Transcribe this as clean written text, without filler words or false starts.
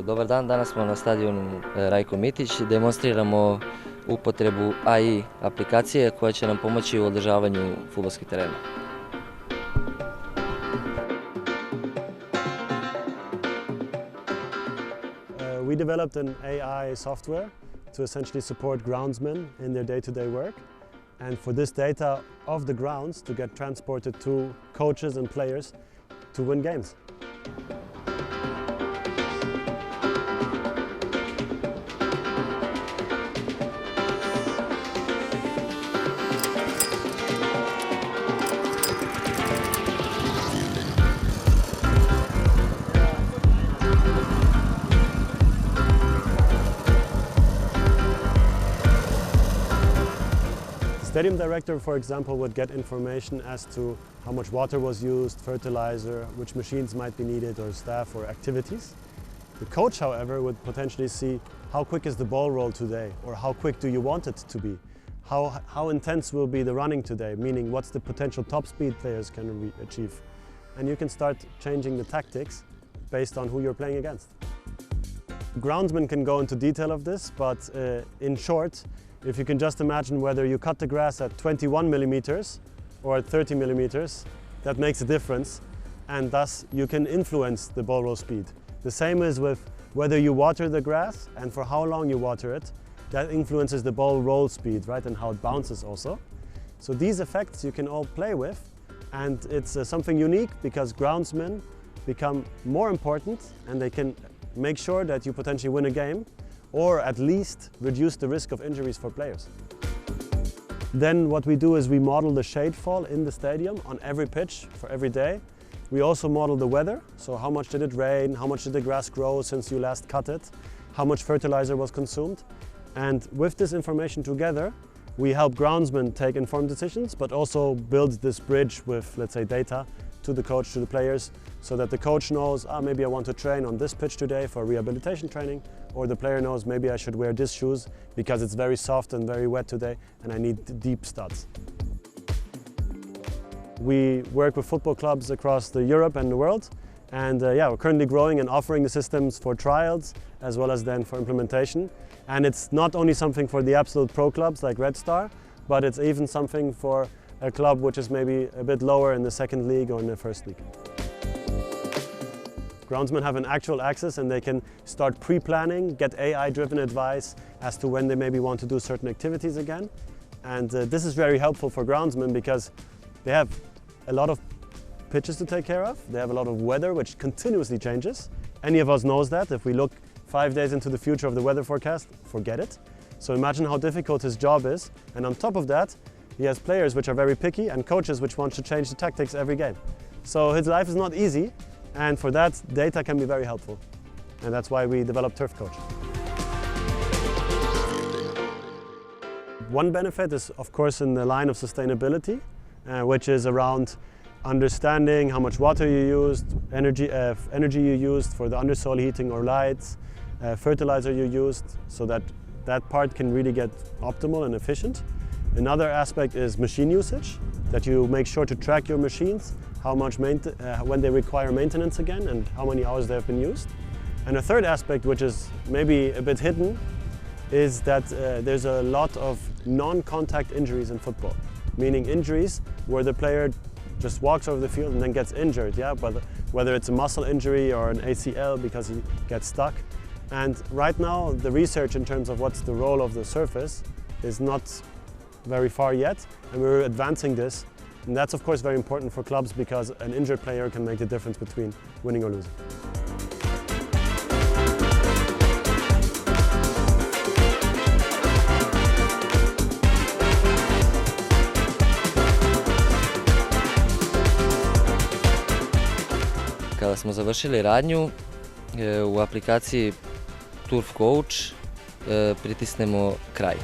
Dobar dan, danas smo na stadionu Rajko Mitić. Demonstriramo upotrebu AI aplikacije koja će nam pomoći u održavanju fudbalskih terena. We developed an AI software to essentially support groundsmen in their day-to-day work, and for this data of the grounds to get transported to coaches and players to win games. The stadium director, for example, would get information as to how much water was used, fertilizer, which machines might be needed, or staff or activities. The coach, however, would potentially see how quick is the ball roll today, or how quick do you want it to be? How intense will be the running today, meaning what's the potential top speed players can achieve. And you can start changing the tactics based on who you're playing against. Groundsmen can go into detail of this, but in short, if you can just imagine whether you cut the grass at 21 millimeters or at 30 millimeters, that makes a difference, and thus you can influence the ball roll speed. The same is with whether you water the grass and for how long you water it. That influences the ball roll speed, right, and how it bounces also. So these effects you can all play with, and it's something unique because groundsmen become more important and they can make sure that you potentially win a game, or at least reduce the risk of injuries for players. Then what we do is we model the shade fall in the stadium on every pitch for every day. We also model the weather, so how much did it rain, how much did the grass grow since you last cut it, how much fertilizer was consumed. And with this information together, we help groundsmen take informed decisions, but also build this bridge with, let's say, data to the coach, to the players, so that the coach knows, maybe I want to train on this pitch today for rehabilitation training, or the player knows maybe I should wear these shoes because it's very soft and very wet today and I need deep studs. We work with football clubs across Europe and the world, and we're currently growing and offering the systems for trials as well as then for implementation. And it's not only something for the absolute pro clubs like Red Star, but it's even something for a club which is maybe a bit lower in the second league or in the first league. Groundsmen have an actual access and they can start pre-planning, get AI-driven advice as to when they maybe want to do certain activities again. And this is very helpful for groundsmen because they have a lot of pitches to take care of. They have a lot of weather which continuously changes. Any of us knows that. If we look 5 days into the future of the weather forecast, forget it. So imagine how difficult his job is. And on top of that, he has players which are very picky and coaches which want to change the tactics every game. So his life is not easy, and for that, data can be very helpful. And that's why we developed Turf Coach. One benefit is, of course, in the line of sustainability, which is around understanding how much water you used, energy you used for the undersoil heating or lights, fertilizer you used, so that that part can really get optimal and efficient. Another aspect is machine usage, that you make sure to track your machines, how much when they require maintenance again and how many hours they have been used. And a third aspect, which is maybe a bit hidden, is that there's a lot of non-contact injuries in football, meaning injuries where the player just walks over the field and then gets injured, but whether it's a muscle injury or an ACL because he gets stuck. And right now, the research in terms of what's the role of the surface is not very far yet, and we're advancing this. And that's of course very important for clubs because an injured player can make the difference between winning or losing. Kada smo završili radnju, u aplikaciji Turf Coach pritisnemo kraj.